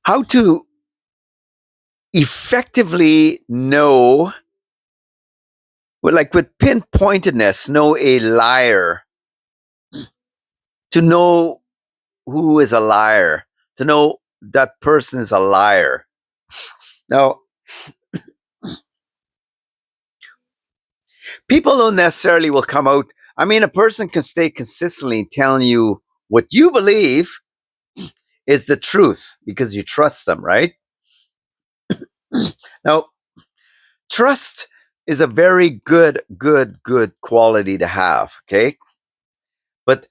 how to effectively know, like with pinpointedness, know a liar, to know who is a liar, to know that person is a liar. Now, people don't necessarily will come out. I mean, a person can stay consistently telling you what you believe is the truth because you trust them, right? Now, trust is a very good quality to have, okay? But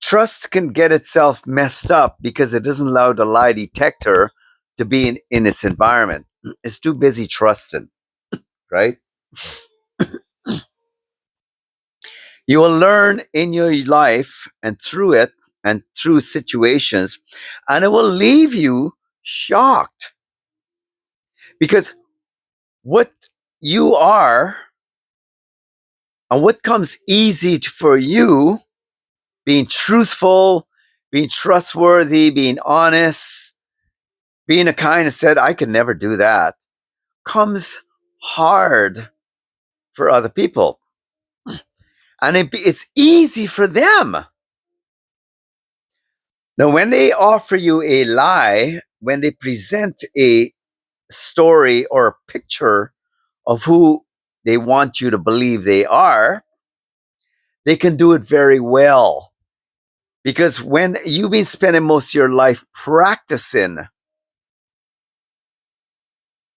trust can get itself messed up because it doesn't allow the lie detector to be in its environment. It's too busy trusting, right? You will learn in your life and through it and through situations, and it will leave you shocked because what you are and what comes easy for you, being truthful, being trustworthy, being honest, being a kind that said, I could never do that, comes hard for other people. And it's easy for them. Now, when they offer you a lie, when they present a story or a picture of who they want you to believe they are, they can do it very well. Because when you've been spending most of your life practicing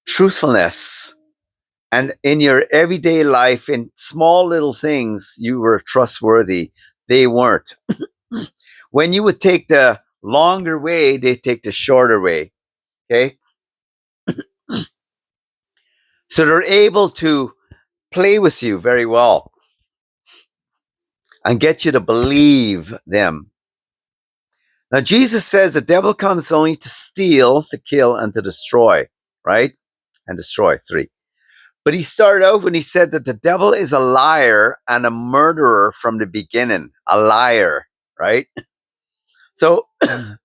truthfulness, and in your everyday life, in small little things, you were trustworthy, they weren't. When you would take the longer way, they take the shorter way. Okay. So they're able to play with you very well and get you to believe them. Now, Jesus says the devil comes only to steal, to kill, and to destroy, right? And destroy, 3. But he started out when he said that the devil is a liar and a murderer from the beginning, a liar, right? So the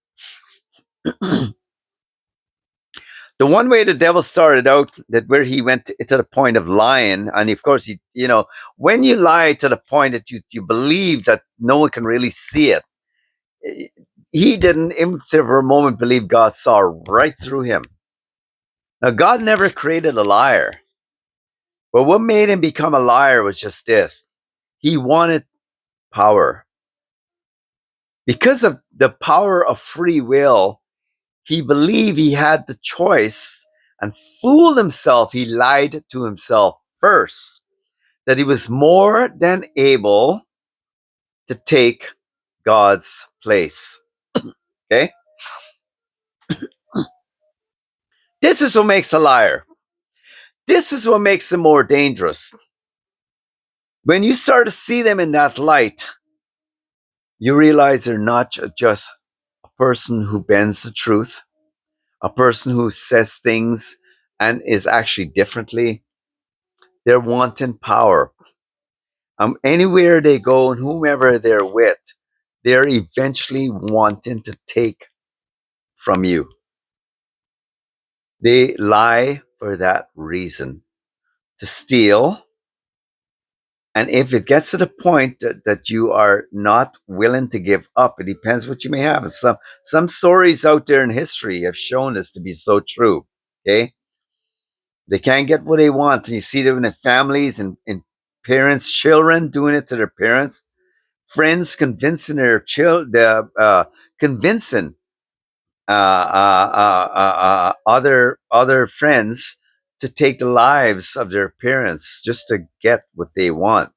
one way the devil started out, that where he went to the point of lying, and of course, when you lie to the point that you believe that no one can really see it, he didn't even for a moment believe God saw right through him. Now, God never created a liar, but what made him become a liar was just this: he wanted power. Because of the power of free will, he believed he had the choice and fooled himself. He lied to himself first that he was more than able to take God's place. Okay? This is what makes a liar. This is what makes them more dangerous. When you start to see them in that light, you realize they're not just a person who bends the truth, a person who says things and is actually differently. They're wanting power. Anywhere they go and whomever they're with, they're eventually wanting to take from you. They lie for that reason, to steal. And if it gets to the point that you are not willing to give up, it depends what you may have. Some stories out there in history have shown this to be so true. Okay, they can't get what they want, and you see them in the families and parents, children doing it to their parents, friends convincing convincing other friends to take the lives of their parents just to get what they want.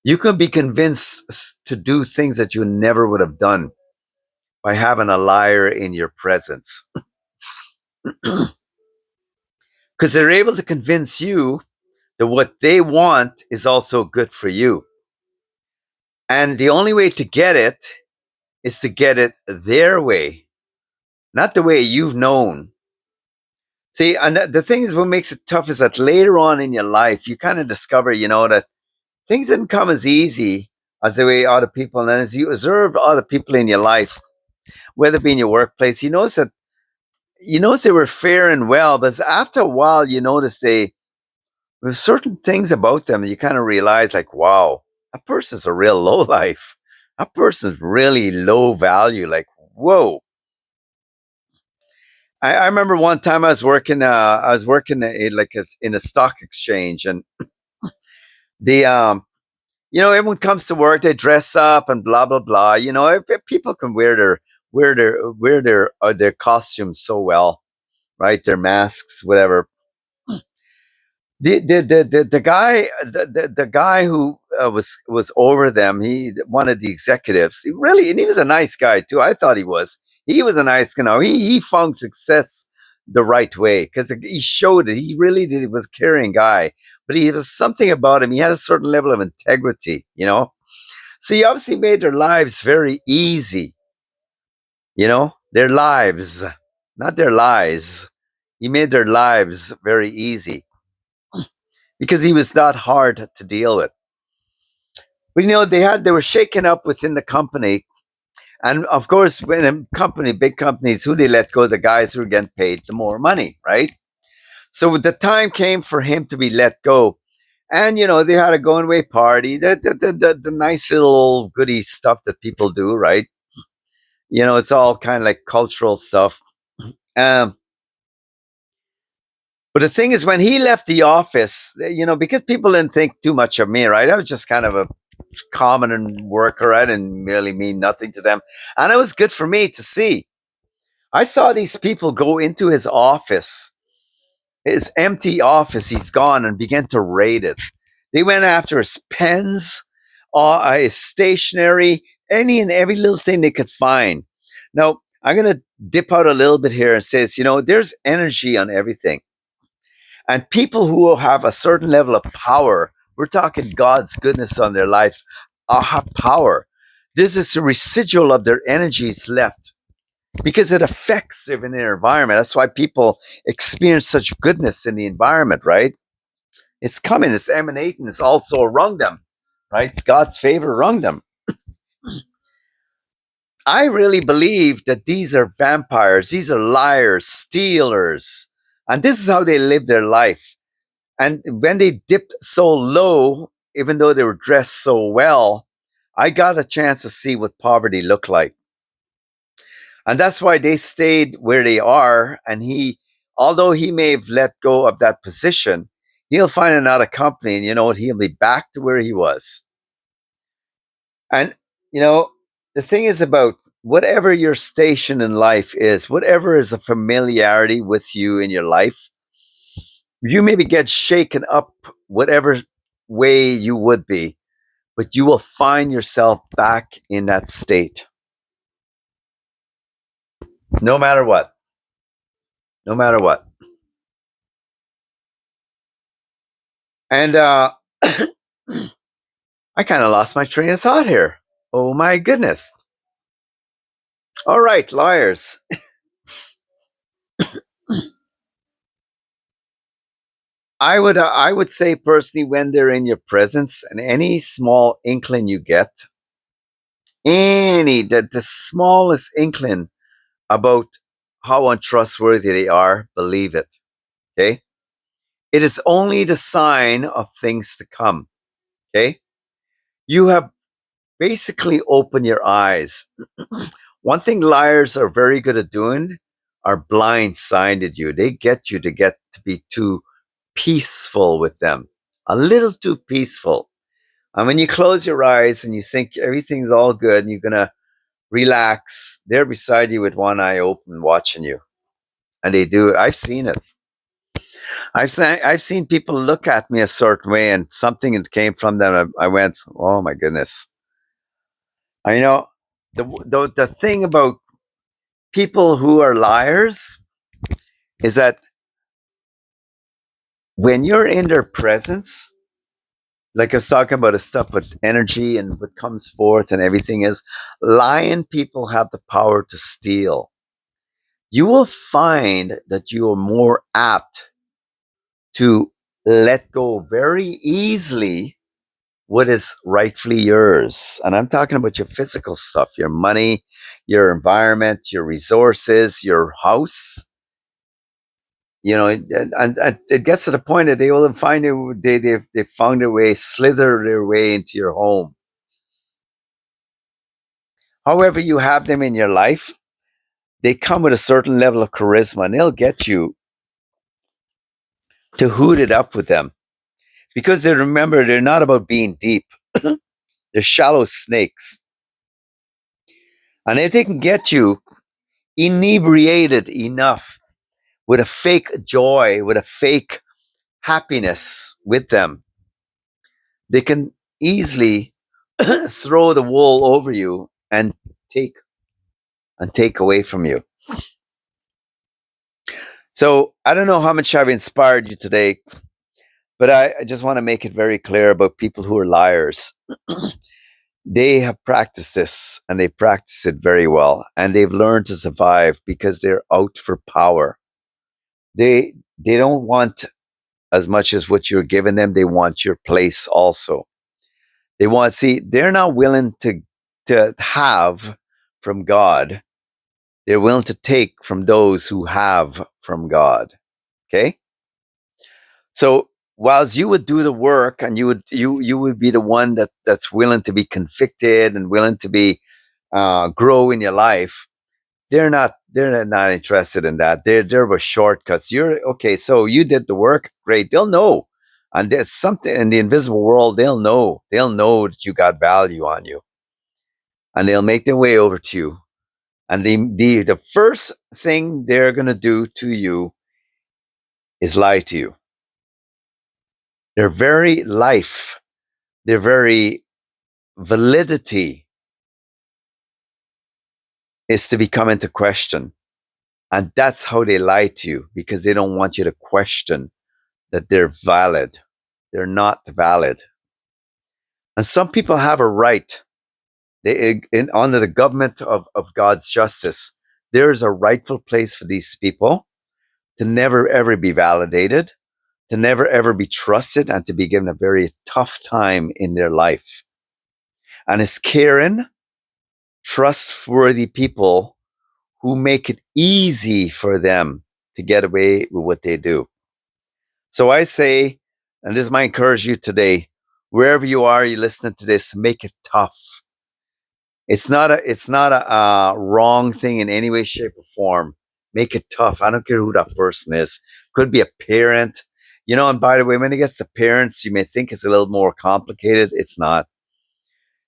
You can be convinced to do things that you never would have done by having a liar in your presence. Because they're able to convince you that what they want is also good for you. And the only way to get it is to get it their way, not the way you've known. See, and the thing is, what makes it tough is that later on in your life, you kind of discover, that things didn't come as easy as the way other people, and as you observe other people in your life, whether it be in your workplace, you notice that you notice they were faring well, but after a while, you notice there's certain things about them that you kind of realize, like, wow, a person's a real low life. A person's really low value. Like, whoa. I remember one time I was working in a stock exchange, and the everyone comes to work, they dress up and blah blah blah. If people can wear their costumes so well, right? Their masks, whatever. The guy who was over them, he one of the executives. And he was a nice guy too. I thought he was a nice, he found success the right way because he showed it. He really did. He was a caring guy, but he was something about him. He had a certain level of integrity. So he obviously made their lives very easy. Their lives, not their lies. He made their lives very easy because he was not hard to deal with. But they were shaken up within the company, and of course, when big companies, who they let go, the guys who were getting paid the more money, right? So the time came for him to be let go, and they had a going away party, the nice little goody stuff that people do, right? It's all kind of like cultural stuff. Um, but the thing is, when he left the office, because people didn't think too much of me, right? I was just kind of a common and worker. I didn't really mean nothing to them. And it was good for me to see. I saw these people go into his empty office, he's gone, and began to raid it. They went after his pens, his stationery, any and every little thing they could find. Now, I'm going to dip out a little bit here and says, there's energy on everything. And people who have a certain level of power, we're talking God's goodness on their life, have power. This is a residual of their energies left because it affects even their environment. That's why people experience such goodness in the environment, right? It's coming, it's emanating, it's also around them, right? It's God's favor around them. I really believe that these are vampires, these are liars, stealers, and this is how they live their life. And when they dipped so low, even though they were dressed so well, I got a chance to see what poverty looked like. And that's why they stayed where they are. And although he may have let go of that position, he'll find another company, and you know what? He'll be back to where he was. And, you know, the thing is about whatever your station in life is, whatever is a familiarity with you in your life, you maybe get shaken up whatever way you would be, but you will find yourself back in that state no matter what. No matter what. And I kind of lost my train of thought here. Oh my goodness. All right, liars. I would say personally, when they're in your presence, and any small inkling you get, the smallest inkling about how untrustworthy they are, believe it. Okay? It is only the sign of things to come. Okay? You have basically opened your eyes. One thing liars are very good at doing are blindsided you. They get you to be too peaceful with them, a little too peaceful. And when you close your eyes and you think everything's all good and you're going to relax, they're beside you with one eye open watching you. And they do it. I've seen it. I've seen people look at me a certain way, and something that came from them, I went, oh my goodness. I know the thing about people who are liars is that when you're in their presence, like I was talking about the stuff with energy and what comes forth and everything is, lying people have the power to steal. You will find that you are more apt to let go very easily what is rightfully yours. And I'm talking about your physical stuff, your money, your environment, your resources, your house. and it gets to the point that they will find it. They've found their way, slither their way into your home. However, you have them in your life, they come with a certain level of charisma, and they'll get you to hoot it up with them because they remember they're not about being deep. They're shallow snakes, and if they can get you inebriated enough with a fake joy, with a fake happiness with them, they can easily throw the wool over you take take away from you. So I don't know how much I've inspired you today, but I just want to make it very clear about people who are liars. They have practiced this and they practice it very well, and they've learned to survive because they're out for power. They don't want as much as what you're giving them. They want your place also. They want, see, they're not willing to have from God. They're willing to take from those who have from God. Okay? So whilst you would do the work and you would be the one that's willing to be convicted and willing to be grow in your life, they're not interested in that. They're with shortcuts. You're okay, so you did the work, great. They'll know. And there's something in the invisible world, they'll know. They'll know that you got value on you. And they'll make their way over to you. And the first thing they're gonna do to you is lie to you. Their very life, their very validity is to be come into question. And that's how they lie to you, because they don't want you to question that they're valid. They're not valid. And some people have a right. Under the government of God's justice, there is a rightful place for these people to never ever be validated, to never ever be trusted, and to be given a very tough time in their life. And it's caring, trustworthy people who make it easy for them to get away with what they do. So I say, and this might encourage you today, wherever you are, you're listening to this, make it tough. It's not a wrong thing in any way, shape, or form. Make it tough. I don't care who that person is. Could be a parent. And by the way, when it gets to parents, you may think it's a little more complicated. It's not.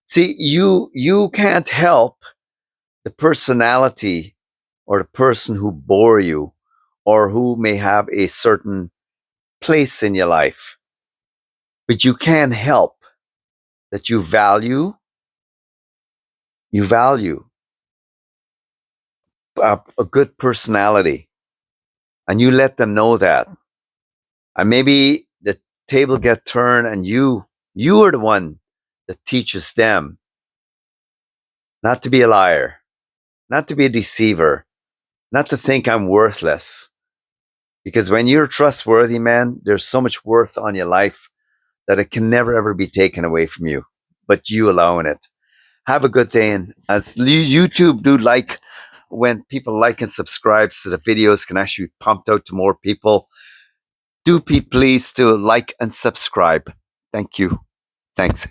See, you can't help the personality or the person who bore you or who may have a certain place in your life. But you can help that you value a good personality, and you let them know that. And maybe the table get turned and you are the one that teaches them not to be a liar, not to be a deceiver, not to think I'm worthless. Because when you're trustworthy, man, there's so much worth on your life that it can never ever be taken away from you, but you allowing it. Have a good day. And as YouTube do like when people like and subscribe so the videos can actually be pumped out to more people, do be pleased to like and subscribe. Thank you. Thanks.